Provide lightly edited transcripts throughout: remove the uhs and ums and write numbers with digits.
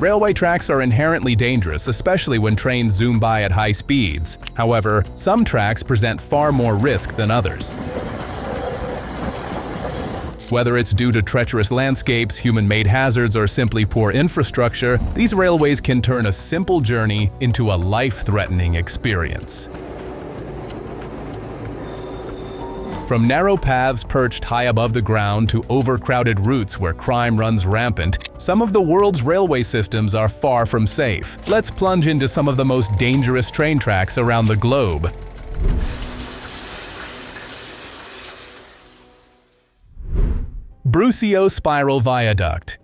Railway tracks are inherently dangerous, especially when trains zoom by at high speeds. However, some tracks present far more risk than others. Whether it's due to treacherous landscapes, human-made hazards, or simply poor infrastructure, these railways can turn a simple journey into a life-threatening experience. From narrow paths perched high above the ground to overcrowded routes where crime runs rampant, some of the world's railway systems are far from safe. Let's plunge into some of the most dangerous train tracks around the globe. Brusio Spiral Viaduct.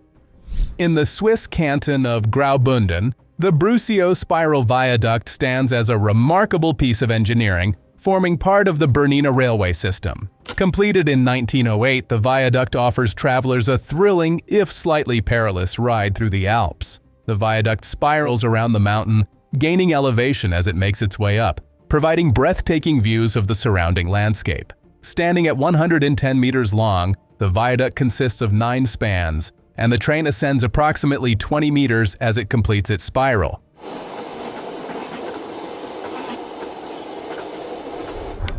In the Swiss canton of Graubünden, the Brusio Spiral Viaduct stands as a remarkable piece of engineering, forming part of the Bernina railway system. Completed in 1908, the viaduct offers travelers a thrilling, if slightly perilous, ride through the Alps. The viaduct spirals around the mountain, gaining elevation as it makes its way up, providing breathtaking views of the surrounding landscape. Standing at 110 meters long, the viaduct consists of 9 spans, and the train ascends approximately 20 meters as it completes its spiral.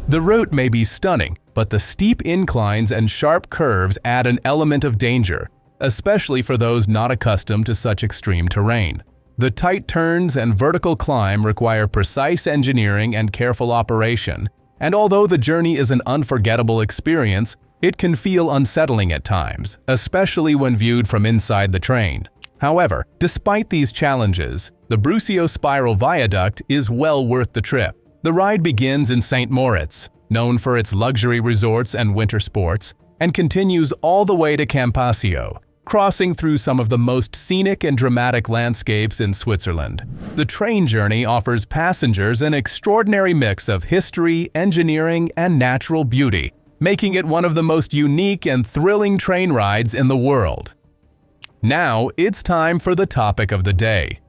The route may be stunning, but the steep inclines and sharp curves add an element of danger, especially for those not accustomed to such extreme terrain. The tight turns and vertical climb require precise engineering and careful operation, and although the journey is an unforgettable experience, it can feel unsettling at times, especially when viewed from inside the train. However, despite these challenges, the Brusio Spiral Viaduct is well worth the trip. The ride begins in St. Moritz, known for its luxury resorts and winter sports, and continues all the way to Campasio, crossing through some of the most scenic and dramatic landscapes in Switzerland. The train journey offers passengers an extraordinary mix of history, engineering, and natural beauty, making it one of the most unique and thrilling train rides in the world. Now, it's time for the topic of the day.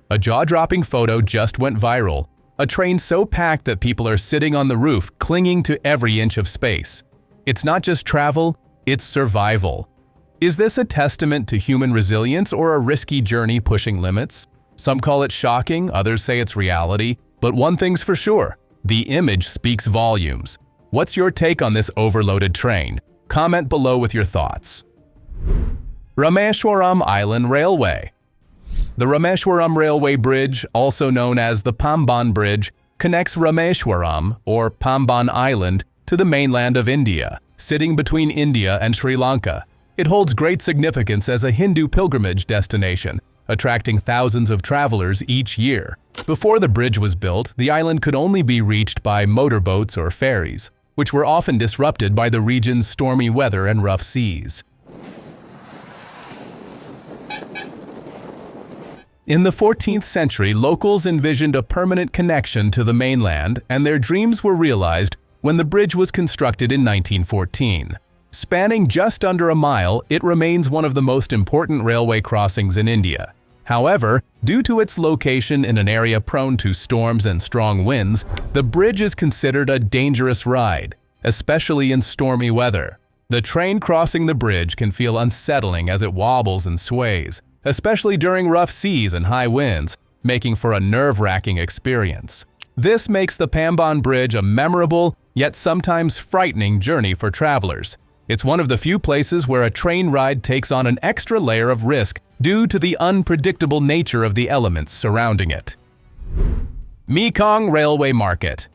A jaw-dropping photo just went viral. A train so packed that people are sitting on the roof, clinging to every inch of space. It's not just travel, it's survival. Is this a testament to human resilience or a risky journey pushing limits? Some call it shocking, others say it's reality, but one thing's for sure, the image speaks volumes. What's your take on this overloaded train? Comment below with your thoughts. Rameshwaram Island Railway. The Rameshwaram Railway Bridge, also known as the Pamban Bridge, connects Rameshwaram, or Pamban Island, to the mainland of India, sitting between India and Sri Lanka. It holds great significance as a Hindu pilgrimage destination, attracting thousands of travelers each year. Before the bridge was built, the island could only be reached by motorboats or ferries, which were often disrupted by the region's stormy weather and rough seas. In the 14th century, locals envisioned a permanent connection to the mainland, and their dreams were realized when the bridge was constructed in 1914. Spanning just under a mile, it remains one of the most important railway crossings in India. However, due to its location in an area prone to storms and strong winds, the bridge is considered a dangerous ride, especially in stormy weather. The train crossing the bridge can feel unsettling as it wobbles and sways, especially during rough seas and high winds, making for a nerve-wracking experience. This makes the Pamban Bridge a memorable, yet sometimes frightening journey for travelers. It's one of the few places where a train ride takes on an extra layer of risk due to the unpredictable nature of the elements surrounding it. Mekong Railway Market.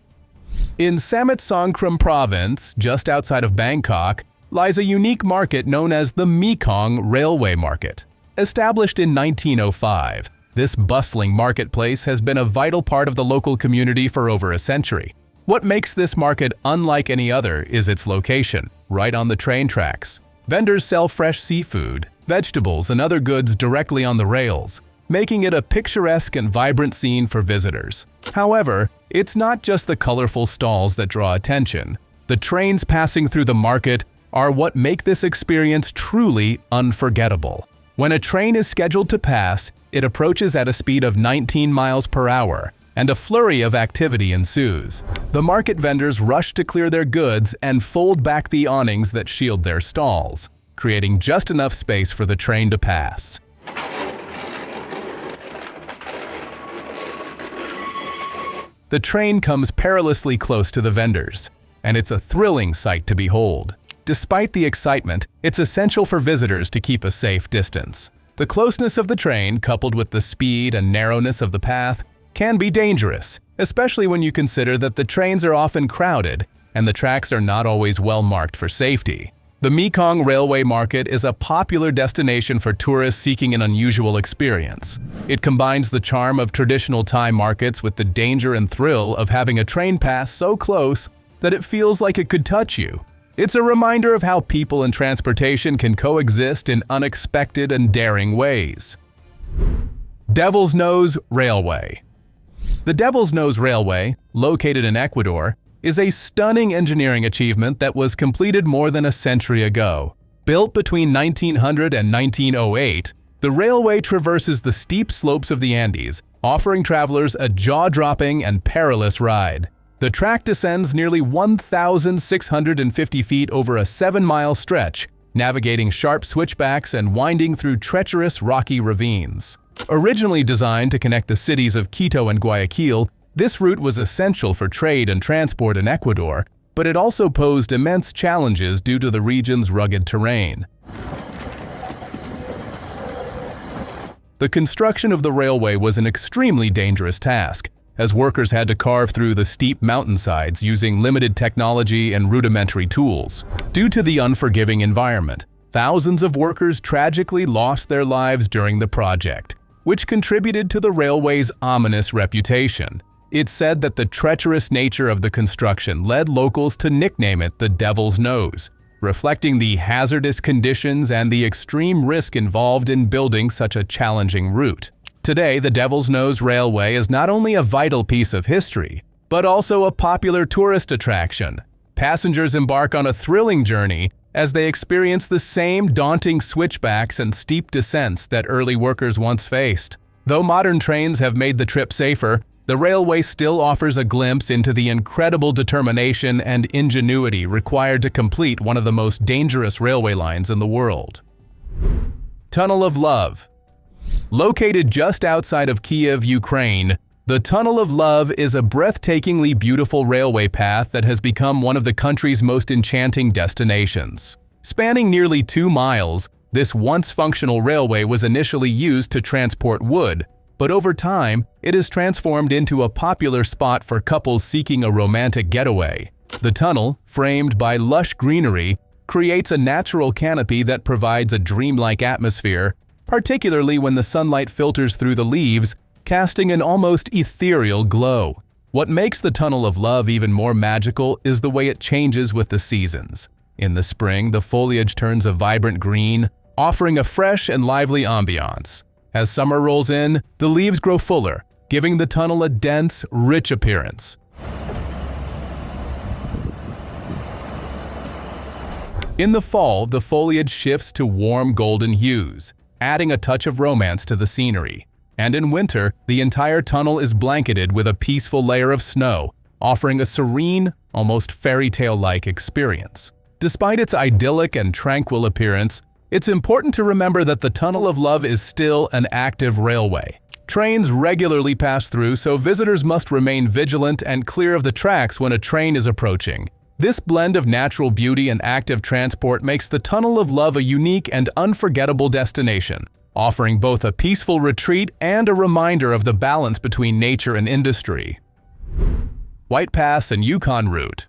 In Samut Songkhram Province, just outside of Bangkok, lies a unique market known as the Mekong Railway Market. Established in 1905, this bustling marketplace has been a vital part of the local community for over a century. What makes this market unlike any other is its location, right on the train tracks. Vendors sell fresh seafood, vegetables, and other goods directly on the rails, making it a picturesque and vibrant scene for visitors. However, it's not just the colorful stalls that draw attention. The trains passing through the market are what make this experience truly unforgettable. When a train is scheduled to pass, it approaches at a speed of 19 miles per hour, and a flurry of activity ensues. The market vendors rush to clear their goods and fold back the awnings that shield their stalls, creating just enough space for the train to pass. the train comes perilously close to the vendors, and it's a thrilling sight to behold. Despite the excitement, it's essential for visitors to keep a safe distance. The closeness of the train, coupled with the speed and narrowness of the path, can be dangerous, especially when you consider that the trains are often crowded and the tracks are not always well marked for safety. The Mekong Railway Market is a popular destination for tourists seeking an unusual experience. It combines the charm of traditional Thai markets with the danger and thrill of having a train pass so close that it feels like it could touch you. It's a reminder of how people and transportation can coexist in unexpected and daring ways. Devil's Nose Railway. The Devil's Nose Railway, located in Ecuador, is a stunning engineering achievement that was completed more than a century ago. Built between 1900 and 1908, the railway traverses the steep slopes of the Andes, offering travelers a jaw-dropping and perilous ride. The track descends nearly 1,650 feet over a 7-mile stretch, navigating sharp switchbacks and winding through treacherous rocky ravines. Originally designed to connect the cities of Quito and Guayaquil, this route was essential for trade and transport in Ecuador, but it also posed immense challenges due to the region's rugged terrain. The construction of the railway was an extremely dangerous task, as workers had to carve through the steep mountainsides using limited technology and rudimentary tools. Due to the unforgiving environment, thousands of workers tragically lost their lives during the project, which contributed to the railway's ominous reputation. It's said that the treacherous nature of the construction led locals to nickname it the Devil's Nose, reflecting the hazardous conditions and the extreme risk involved in building such a challenging route. Today, the Devil's Nose Railway is not only a vital piece of history, but also a popular tourist attraction. Passengers embark on a thrilling journey as they experience the same daunting switchbacks and steep descents that early workers once faced. Though modern trains have made the trip safer, the railway still offers a glimpse into the incredible determination and ingenuity required to complete one of the most dangerous railway lines in the world. Tunnel of Love. Located just outside of Kyiv, Ukraine, the Tunnel of Love is a breathtakingly beautiful railway path that has become one of the country's most enchanting destinations. Spanning nearly 2 miles, this once functional railway was initially used to transport wood, but over time, it is transformed into a popular spot for couples seeking a romantic getaway. The tunnel, framed by lush greenery, creates a natural canopy that provides a dreamlike atmosphere, particularly when the sunlight filters through the leaves, casting an almost ethereal glow. What makes the Tunnel of Love even more magical is the way it changes with the seasons. In the spring, the foliage turns a vibrant green, offering a fresh and lively ambiance. As summer rolls in, the leaves grow fuller, giving the tunnel a dense, rich appearance. In the fall, the foliage shifts to warm golden hues, adding a touch of romance to the scenery. And in winter, the entire tunnel is blanketed with a peaceful layer of snow, offering a serene, almost fairy tale-like experience. Despite its idyllic and tranquil appearance, it's important to remember that the Tunnel of Love is still an active railway. Trains regularly pass through, so visitors must remain vigilant and clear of the tracks when a train is approaching. This blend of natural beauty and active transport makes the Tunnel of Love a unique and unforgettable destination, offering both a peaceful retreat and a reminder of the balance between nature and industry. White Pass and Yukon Route.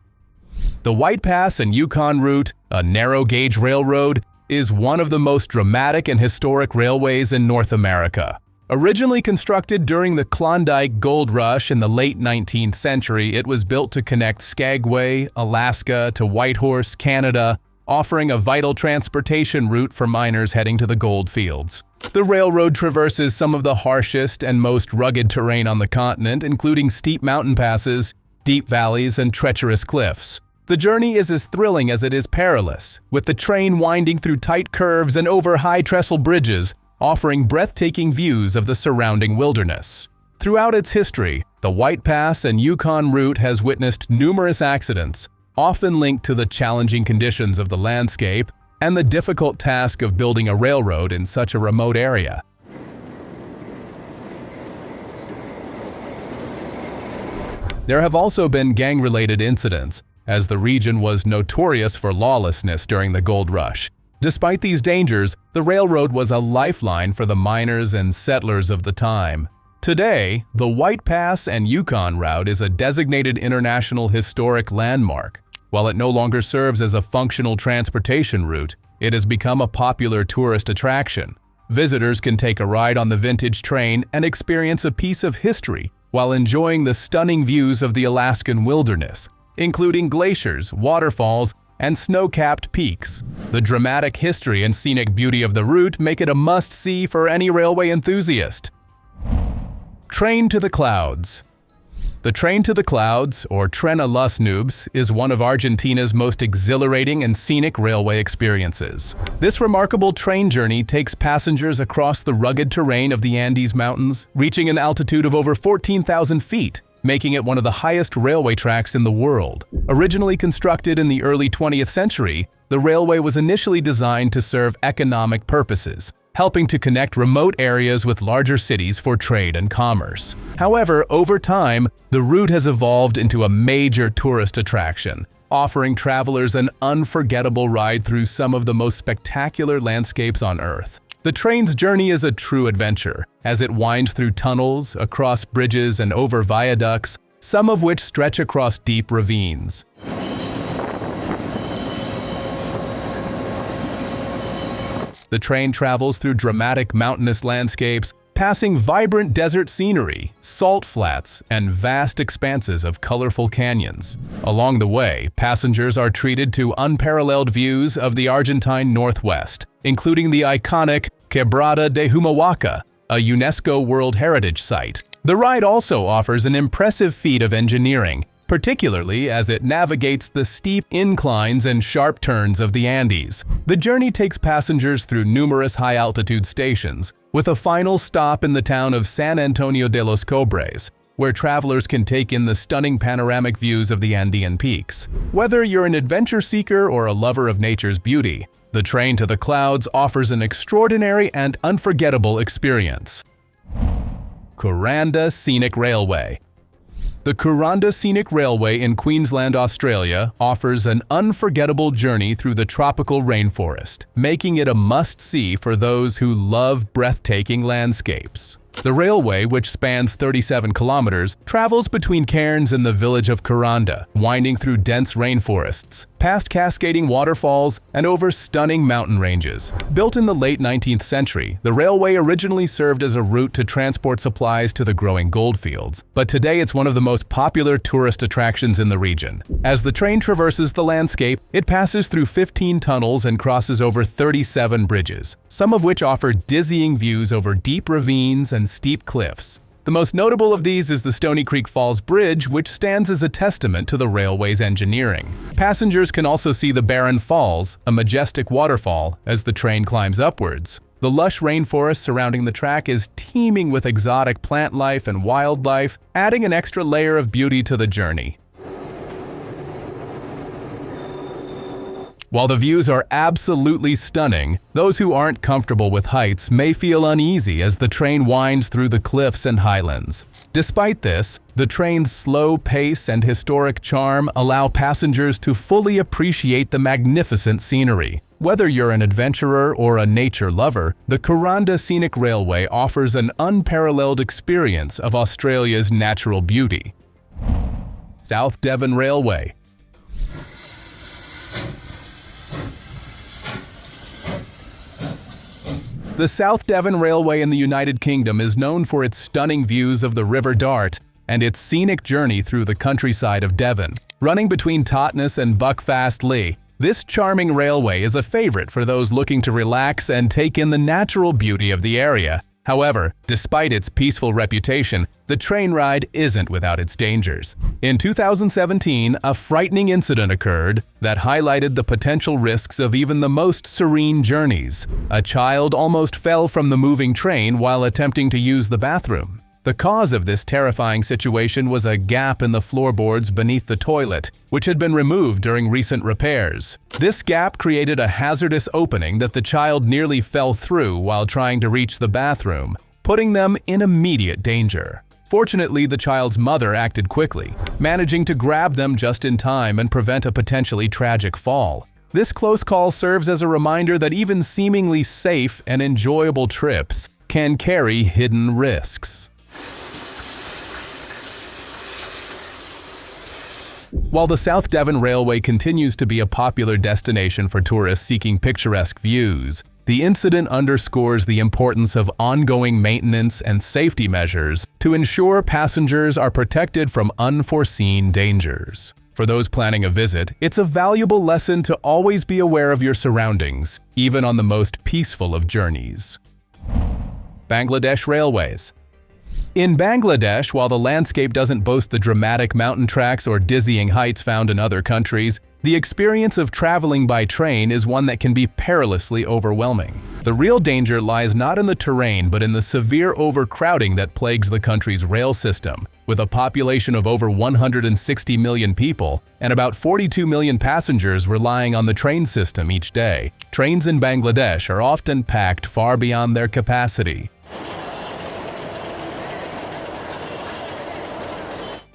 The White Pass and Yukon Route, a narrow-gauge railroad, is one of the most dramatic and historic railways in North America. Originally constructed during the Klondike Gold Rush in the late 19th century, it was built to connect Skagway, Alaska to Whitehorse, Canada, offering a vital transportation route for miners heading to the gold fields. The railroad traverses some of the harshest and most rugged terrain on the continent, including steep mountain passes, deep valleys, and treacherous cliffs. The journey is as thrilling as it is perilous, with the train winding through tight curves and over high trestle bridges, offering breathtaking views of the surrounding wilderness. Throughout its history, the White Pass and Yukon route has witnessed numerous accidents, often linked to the challenging conditions of the landscape and the difficult task of building a railroad in such a remote area. There have also been gang-related incidents, as the region was notorious for lawlessness during the gold rush. Despite these dangers, the railroad was a lifeline for the miners and settlers of the time. Today, the White Pass and Yukon route is a designated international historic landmark. While it no longer serves as a functional transportation route, it has become a popular tourist attraction. Visitors can take a ride on the vintage train and experience a piece of history while enjoying the stunning views of the Alaskan wilderness, including glaciers, waterfalls, and snow-capped peaks. The dramatic history and scenic beauty of the route make it a must-see for any railway enthusiast. Train to the Clouds. The Train to the Clouds, or Tren a las Nubes, is one of Argentina's most exhilarating and scenic railway experiences. This remarkable train journey takes passengers across the rugged terrain of the Andes Mountains, reaching an altitude of over 14,000 feet, making it one of the highest railway tracks in the world. Originally constructed in the early 20th century, the railway was initially designed to serve economic purposes, helping to connect remote areas with larger cities for trade and commerce. However, over time, the route has evolved into a major tourist attraction, offering travelers an unforgettable ride through some of the most spectacular landscapes on Earth. The train's journey is a true adventure, as it winds through tunnels, across bridges, and over viaducts, some of which stretch across deep ravines. The train travels through dramatic mountainous landscapes, passing vibrant desert scenery, salt flats, and vast expanses of colorful canyons. Along the way, passengers are treated to unparalleled views of the Argentine Northwest, including the iconic Quebrada de Humahuaca, a UNESCO World Heritage Site. The ride also offers an impressive feat of engineering, particularly as it navigates the steep inclines and sharp turns of the Andes. The journey takes passengers through numerous high-altitude stations, with a final stop in the town of San Antonio de los Cobres, where travelers can take in the stunning panoramic views of the Andean peaks. Whether you're an adventure seeker or a lover of nature's beauty, the Train to the Clouds offers an extraordinary and unforgettable experience. Kuranda Scenic Railway. The Kuranda Scenic Railway in Queensland, Australia, offers an unforgettable journey through the tropical rainforest, making it a must-see for those who love breathtaking landscapes. The railway, which spans 37 kilometers, travels between cairns and the village of Kuranda, winding through dense rainforests, past cascading waterfalls, and over stunning mountain ranges. Built in the late 19th century, the railway originally served as a route to transport supplies to the growing goldfields, but today it's one of the most popular tourist attractions in the region. As the train traverses the landscape, it passes through 15 tunnels and crosses over 37 bridges, some of which offer dizzying views over deep ravines and steep cliffs. The most notable of these is the Stony Creek Falls Bridge, which stands as a testament to the railway's engineering. Passengers can also see the Barren Falls, a majestic waterfall, as the train climbs upwards. The lush rainforest surrounding the track is teeming with exotic plant life and wildlife, adding an extra layer of beauty to the journey. While the views are absolutely stunning, those who aren't comfortable with heights may feel uneasy as the train winds through the cliffs and highlands. Despite this, the train's slow pace and historic charm allow passengers to fully appreciate the magnificent scenery. Whether you're an adventurer or a nature lover, the Kuranda Scenic Railway offers an unparalleled experience of Australia's natural beauty. South Devon Railway. The South Devon Railway in the United Kingdom is known for its stunning views of the River Dart and its scenic journey through the countryside of Devon. Running between Totnes and Buckfast, this charming railway is a favorite for those looking to relax and take in the natural beauty of the area. However, despite its peaceful reputation, the train ride isn't without its dangers. In 2017, a frightening incident occurred that highlighted the potential risks of even the most serene journeys. A child almost fell from the moving train while attempting to use the bathroom. The cause of this terrifying situation was a gap in the floorboards beneath the toilet, which had been removed during recent repairs. This gap created a hazardous opening that the child nearly fell through while trying to reach the bathroom, putting them in immediate danger. Fortunately, the child's mother acted quickly, managing to grab them just in time and prevent a potentially tragic fall. This close call serves as a reminder that even seemingly safe and enjoyable trips can carry hidden risks. While the South Devon Railway continues to be a popular destination for tourists seeking picturesque views, the incident underscores the importance of ongoing maintenance and safety measures to ensure passengers are protected from unforeseen dangers. For those planning a visit, it's a valuable lesson to always be aware of your surroundings, even on the most peaceful of journeys. Bangladesh Railways. In Bangladesh, while the landscape doesn't boast the dramatic mountain tracks or dizzying heights found in other countries, the experience of traveling by train is one that can be perilously overwhelming. The real danger lies not in the terrain but in the severe overcrowding that plagues the country's rail system. With a population of over 160 million people and about 42 million passengers relying on the train system each day, trains in Bangladesh are often packed far beyond their capacity.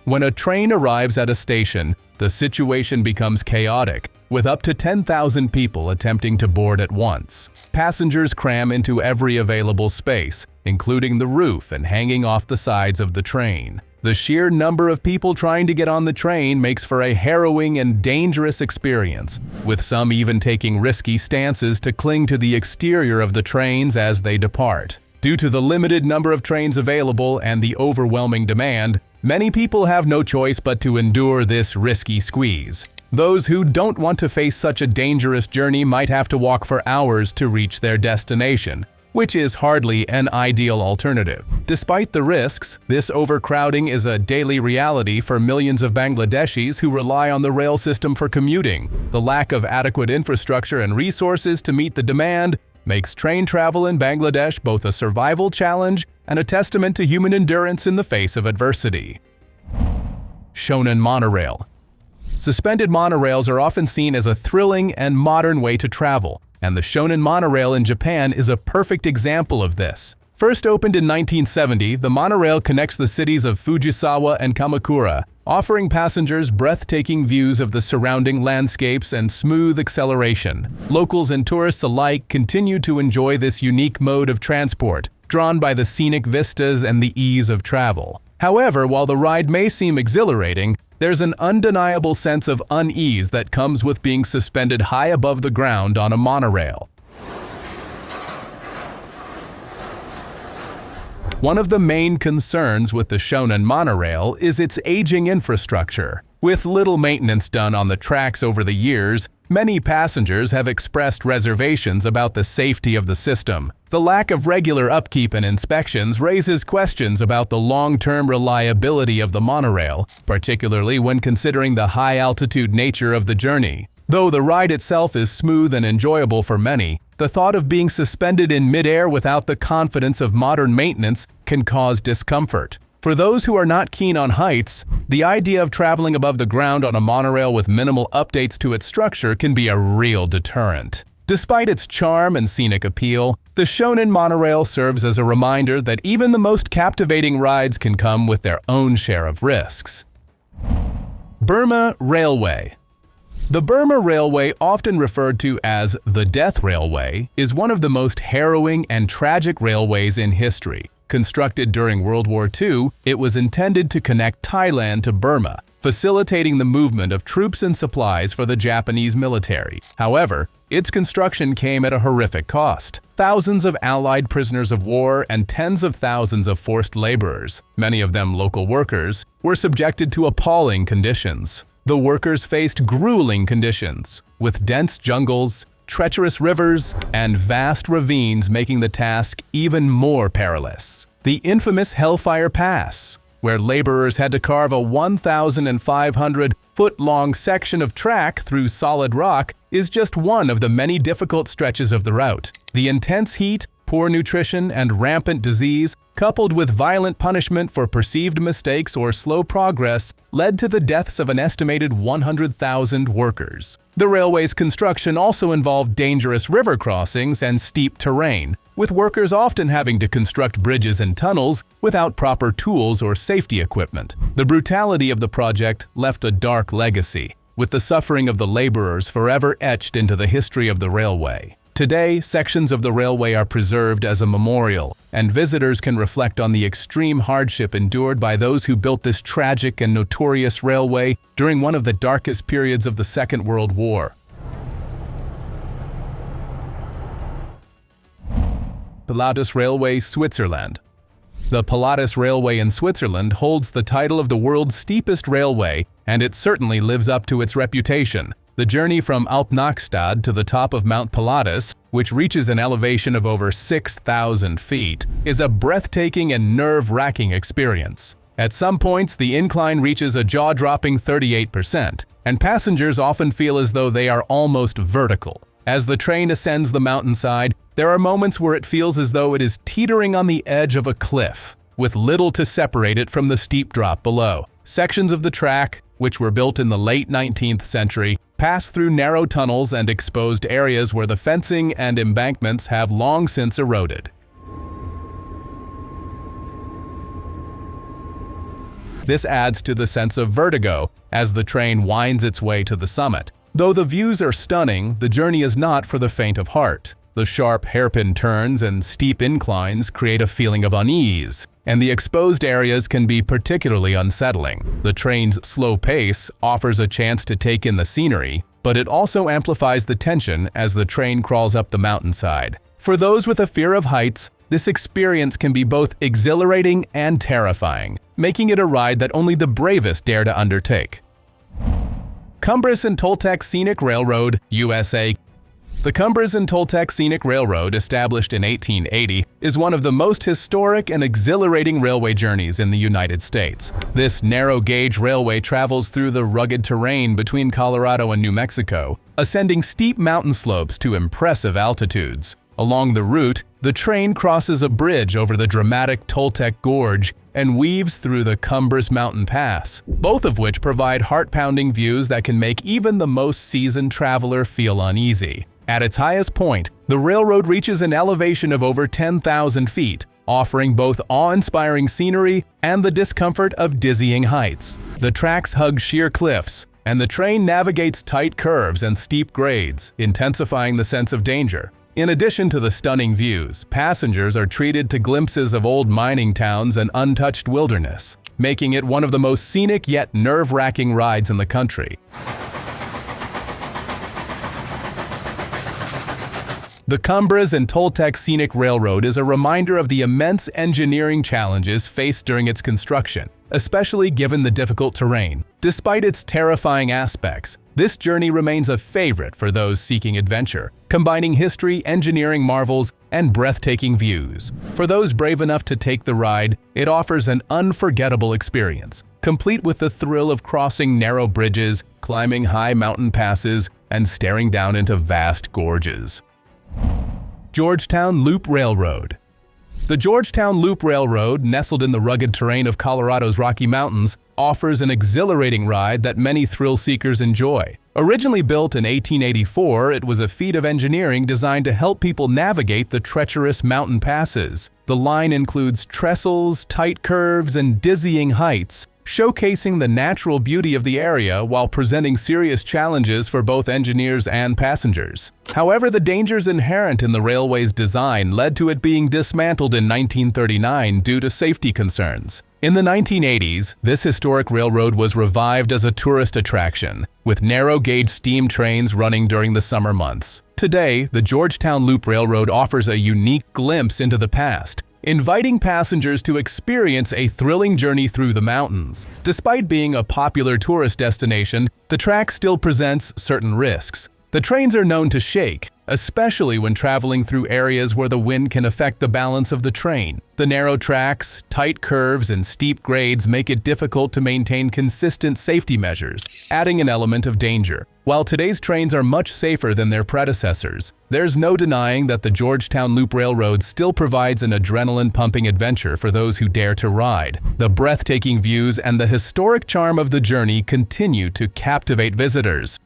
When a train arrives at a station, the situation becomes chaotic, with up to 10,000 people attempting to board at once. Passengers cram into every available space, including the roof and hanging off the sides of the train. The sheer number of people trying to get on the train makes for a harrowing and dangerous experience, with some even taking risky stances to cling to the exterior of the trains as they depart. Due to the limited number of trains available and the overwhelming demand, many people have no choice but to endure this risky squeeze. Those who don't want to face such a dangerous journey might have to walk for hours to reach their destination, which is hardly an ideal alternative. Despite the risks, this overcrowding is a daily reality for millions of Bangladeshis who rely on the rail system for commuting. The lack of adequate infrastructure and resources to meet the demand makes train travel in Bangladesh both a survival challenge and a testament to human endurance in the face of adversity. Shonen monorail. Suspended monorails are often seen as a thrilling and modern way to travel, and the Shonen monorail in Japan is a perfect example of this. First opened in 1970, the monorail connects the cities of Fujisawa and Kamakura, offering passengers breathtaking views of the surrounding landscapes and smooth acceleration. Locals and tourists alike continue to enjoy this unique mode of transport, drawn by the scenic vistas and the ease of travel. However, while the ride may seem exhilarating, there's an undeniable sense of unease that comes with being suspended high above the ground on a monorail. One of the main concerns with the Shonen monorail is its aging infrastructure. With little maintenance done on the tracks over the years, many passengers have expressed reservations about the safety of the system. The lack of regular upkeep and inspections raises questions about the long-term reliability of the monorail, particularly when considering the high-altitude nature of the journey. Though the ride itself is smooth and enjoyable for many, the thought of being suspended in midair without the confidence of modern maintenance can cause discomfort. For those who are not keen on heights, the idea of traveling above the ground on a monorail with minimal updates to its structure can be a real deterrent. Despite its charm and scenic appeal, the Shonen monorail serves as a reminder that even the most captivating rides can come with their own share of risks. Burma Railway. The Burma Railway, often referred to as the Death Railway, is one of the most harrowing and tragic railways in history. Constructed during World War II, it was intended to connect Thailand to Burma, facilitating the movement of troops and supplies for the Japanese military. However, its construction came at a horrific cost. Thousands of Allied prisoners of war and tens of thousands of forced laborers, many of them local workers, were subjected to appalling conditions. The workers faced grueling conditions, with dense jungles, treacherous rivers, and vast ravines making the task even more perilous. The infamous Hellfire Pass, where laborers had to carve a 1,500-foot-long section of track through solid rock, is just one of the many difficult stretches of the route. The intense heat, Poor nutrition and rampant disease, coupled with violent punishment for perceived mistakes or slow progress, led to the deaths of an estimated 100,000 workers. The railway's construction also involved dangerous river crossings and steep terrain, with workers often having to construct bridges and tunnels without proper tools or safety equipment. The brutality of the project left a dark legacy, with the suffering of the laborers forever etched into the history of the railway. Today, sections of the railway are preserved as a memorial, and visitors can reflect on the extreme hardship endured by those who built this tragic and notorious railway during one of the darkest periods of the Second World War. Pilatus Railway, Switzerland. The Pilatus Railway in Switzerland holds the title of the world's steepest railway, and it certainly lives up to its reputation. The journey from Alpnachstad to the top of Mount Pilatus, which reaches an elevation of over 6,000 feet, is a breathtaking and nerve-wracking experience. At some points, the incline reaches a jaw-dropping 38%, and passengers often feel as though they are almost vertical. As the train ascends the mountainside, there are moments where it feels as though it is teetering on the edge of a cliff, with little to separate it from the steep drop below. Sections of the track, which were built in the late 19th century, pass through narrow tunnels and exposed areas where the fencing and embankments have long since eroded. This adds to the sense of vertigo as the train winds its way to the summit. Though the views are stunning, the journey is not for the faint of heart. The sharp hairpin turns and steep inclines create a feeling of unease, and the exposed areas can be particularly unsettling. The train's slow pace offers a chance to take in the scenery, but it also amplifies the tension as the train crawls up the mountainside. For those with a fear of heights, this experience can be both exhilarating and terrifying, making it a ride that only the bravest dare to undertake. Cumbres and Toltec Scenic Railroad, USA. The Cumbres and Toltec Scenic Railroad, established in 1880, is one of the most historic and exhilarating railway journeys in the United States. This narrow-gauge railway travels through the rugged terrain between Colorado and New Mexico, ascending steep mountain slopes to impressive altitudes. Along the route, the train crosses a bridge over the dramatic Toltec Gorge and weaves through the Cumbres Mountain Pass, both of which provide heart-pounding views that can make even the most seasoned traveler feel uneasy. At its highest point, the railroad reaches an elevation of over 10,000 feet, offering both awe-inspiring scenery and the discomfort of dizzying heights. The tracks hug sheer cliffs, and the train navigates tight curves and steep grades, intensifying the sense of danger. In addition to the stunning views, passengers are treated to glimpses of old mining towns and untouched wilderness, making it one of the most scenic yet nerve-wracking rides in the country. The Cumbres and Toltec Scenic Railroad is a reminder of the immense engineering challenges faced during its construction, especially given the difficult terrain. Despite its terrifying aspects, this journey remains a favorite for those seeking adventure, combining history, engineering marvels, and breathtaking views. For those brave enough to take the ride, it offers an unforgettable experience, complete with the thrill of crossing narrow bridges, climbing high mountain passes, and staring down into vast gorges. Georgetown Loop Railroad. The Georgetown Loop Railroad, nestled in the rugged terrain of Colorado's Rocky Mountains, offers an exhilarating ride that many thrill-seekers enjoy. Originally built in 1884, it was a feat of engineering designed to help people navigate the treacherous mountain passes. The line includes trestles, tight curves, and dizzying heights, showcasing the natural beauty of the area while presenting serious challenges for both engineers and passengers. However, the dangers inherent in the railway's design led to it being dismantled in 1939 due to safety concerns. In the 1980s, this historic railroad was revived as a tourist attraction, with narrow-gauge steam trains running during the summer months. Today, the Georgetown Loop Railroad offers a unique glimpse into the past, inviting passengers to experience a thrilling journey through the mountains. Despite being a popular tourist destination, the track still presents certain risks. The trains are known to shake, especially when traveling through areas where the wind can affect the balance of the train. The narrow tracks, tight curves, and steep grades make it difficult to maintain consistent safety measures, adding an element of danger. While today's trains are much safer than their predecessors, there's no denying that the Georgetown Loop Railroad still provides an adrenaline-pumping adventure for those who dare to ride. The breathtaking views and the historic charm of the journey continue to captivate visitors,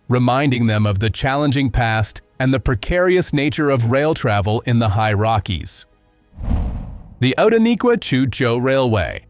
reminding them of the challenging past and the precarious nature of rail travel in the high Rockies. The Outeniqua-Choo-Choo Railway.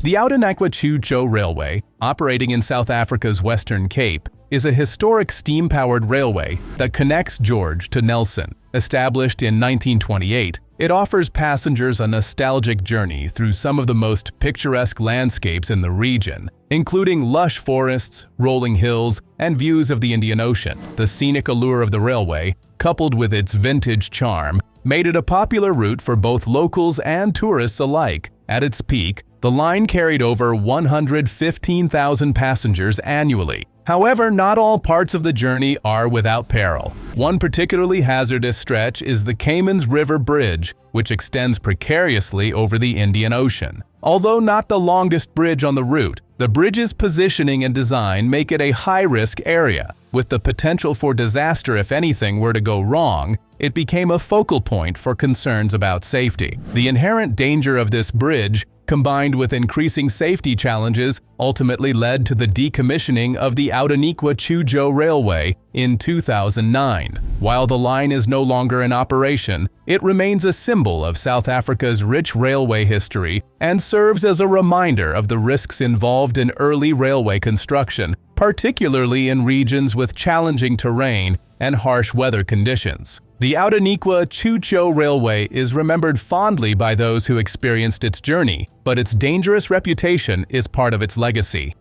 The Outeniqua-Choo-Choo Railway, operating in South Africa's Western Cape, is a historic steam-powered railway that connects George to Nelson. Established in 1928, it offers passengers a nostalgic journey through some of the most picturesque landscapes in the region, including lush forests, rolling hills, and views of the Indian Ocean. The scenic allure of the railway, coupled with its vintage charm, made it a popular route for both locals and tourists alike. At its peak, the line carried over 115,000 passengers annually. However, not all parts of the journey are without peril. One particularly hazardous stretch is the Cayman's River Bridge, which extends precariously over the Indian Ocean. Although not the longest bridge on the route, the bridge's positioning and design make it a high-risk area. With the potential for disaster if anything were to go wrong, it became a focal point for concerns about safety. The inherent danger of this bridge, combined with increasing safety challenges, ultimately led to the decommissioning of the Outeniqua-Choo-Choo Railway in 2009. While the line is no longer in operation, it remains a symbol of South Africa's rich railway history and serves as a reminder of the risks involved in early railway construction, particularly in regions with challenging terrain and harsh weather conditions. The Outeniqua-Choo-Choo Railway is remembered fondly by those who experienced its journey, but its dangerous reputation is part of its legacy.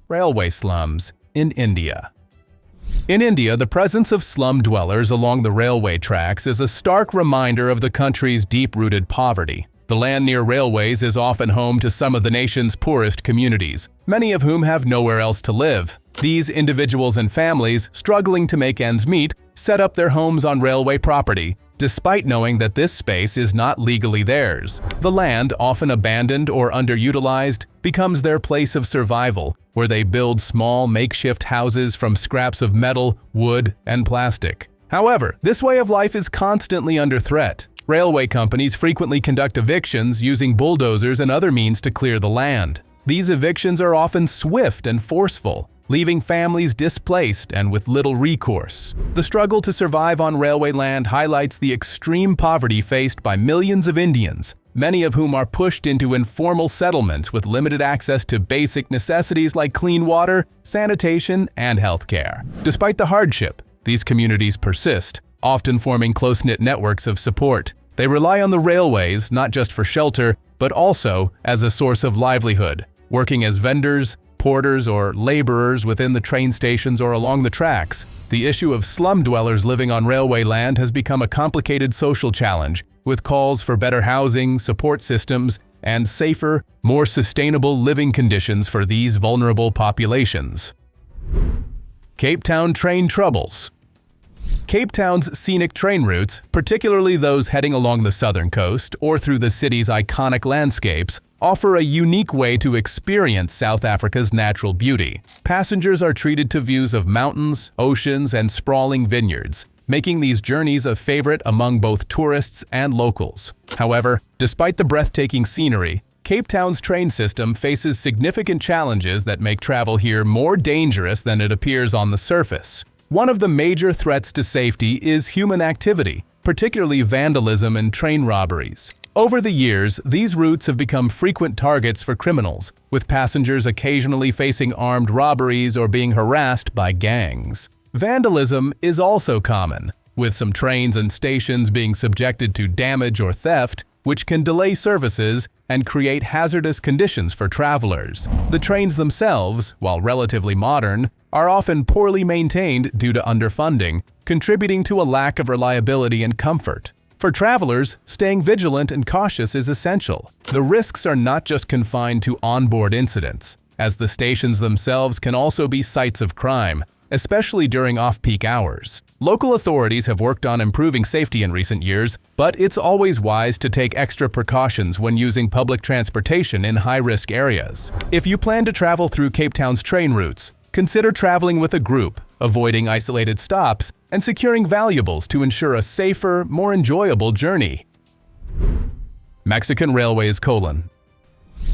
Railway slums in India. In India, the presence of slum dwellers along the railway tracks is a stark reminder of the country's deep-rooted poverty. The land near railways is often home to some of the nation's poorest communities, many of whom have nowhere else to live. These individuals and families, struggling to make ends meet, set up their homes on railway property, despite knowing that this space is not legally theirs. The land, often abandoned or underutilized, becomes their place of survival, where they build small makeshift houses from scraps of metal, wood, and plastic. However, this way of life is constantly under threat. Railway companies frequently conduct evictions using bulldozers and other means to clear the land. These evictions are often swift and forceful, leaving families displaced and with little recourse. The struggle to survive on railway land highlights the extreme poverty faced by millions of Indians, many of whom are pushed into informal settlements with limited access to basic necessities like clean water, sanitation, and healthcare. Despite the hardship, these communities persist, often forming close-knit networks of support. They rely on the railways not just for shelter, but also as a source of livelihood, working as vendors, porters, or laborers within the train stations or along the tracks. The issue of slum dwellers living on railway land has become a complicated social challenge, with calls for better housing, support systems, and safer, more sustainable living conditions for these vulnerable populations. Cape Town train troubles. Cape Town's scenic train routes, particularly those heading along the southern coast or through the city's iconic landscapes, offer a unique way to experience South Africa's natural beauty. Passengers are treated to views of mountains, oceans, and sprawling vineyards, making these journeys a favorite among both tourists and locals. However, despite the breathtaking scenery, Cape Town's train system faces significant challenges that make travel here more dangerous than it appears on the surface. One of the major threats to safety is human activity, particularly vandalism and train robberies. Over the years, these routes have become frequent targets for criminals, with passengers occasionally facing armed robberies or being harassed by gangs. Vandalism is also common, with some trains and stations being subjected to damage or theft, which can delay services and create hazardous conditions for travelers. The trains themselves, while relatively modern, are often poorly maintained due to underfunding, contributing to a lack of reliability and comfort. For travelers, staying vigilant and cautious is essential. The risks are not just confined to onboard incidents. as the stations themselves can also be sites of crime, especially during off-peak hours. Local authorities have worked on improving safety in recent years, but it's always wise to take extra precautions when using public transportation in high-risk areas. If you plan to travel through Cape Town's train routes, consider traveling with a group, avoiding isolated stops, and securing valuables to ensure a safer, more enjoyable journey. Mexican Railways: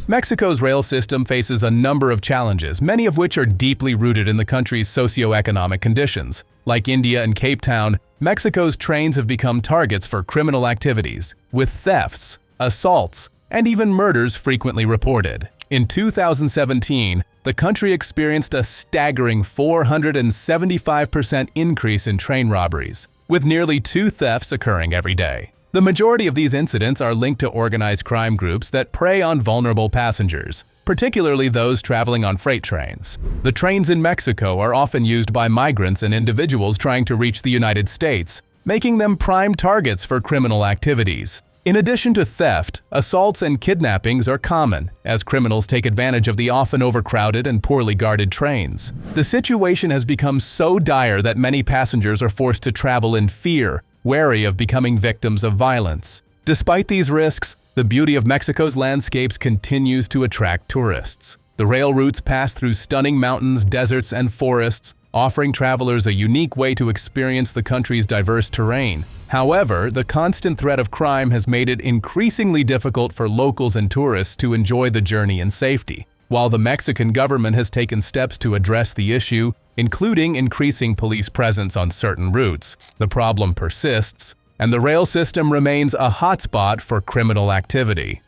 Mexico's rail system faces a number of challenges, many of which are deeply rooted in the country's socio-economic conditions. Like India and Cape Town, Mexico's trains have become targets for criminal activities, with thefts, assaults, and even murders frequently reported. In 2017, the country experienced a staggering 475% increase in train robberies, with nearly 2 thefts occurring every day. The majority of these incidents are linked to organized crime groups that prey on vulnerable passengers, particularly those traveling on freight trains. The trains in Mexico are often used by migrants and individuals trying to reach the United States, making them prime targets for criminal activities. In addition to theft, assaults and kidnappings are common, as criminals take advantage of the often overcrowded and poorly guarded trains. The situation has become so dire that many passengers are forced to travel in fear, wary of becoming victims of violence. Despite these risks, the beauty of Mexico's landscapes continues to attract tourists. The rail routes pass through stunning mountains, deserts, and forests, offering travelers a unique way to experience the country's diverse terrain. However, the constant threat of crime has made it increasingly difficult for locals and tourists to enjoy the journey in safety. While the Mexican government has taken steps to address the issue, including increasing police presence on certain routes, the problem persists, and the rail system remains a hotspot for criminal activity.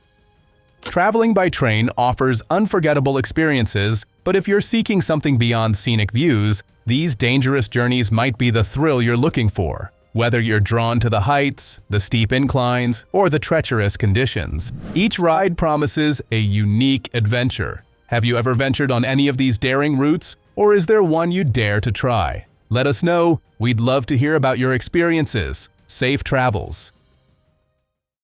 Traveling by train offers unforgettable experiences, but if you're seeking something beyond scenic views, these dangerous journeys might be the thrill you're looking for. Whether you're drawn to the heights, the steep inclines, or the treacherous conditions, each ride promises a unique adventure. Have you ever ventured on any of these daring routes, or is there one you dare to try? Let us know. We'd love to hear about your experiences. Safe travels.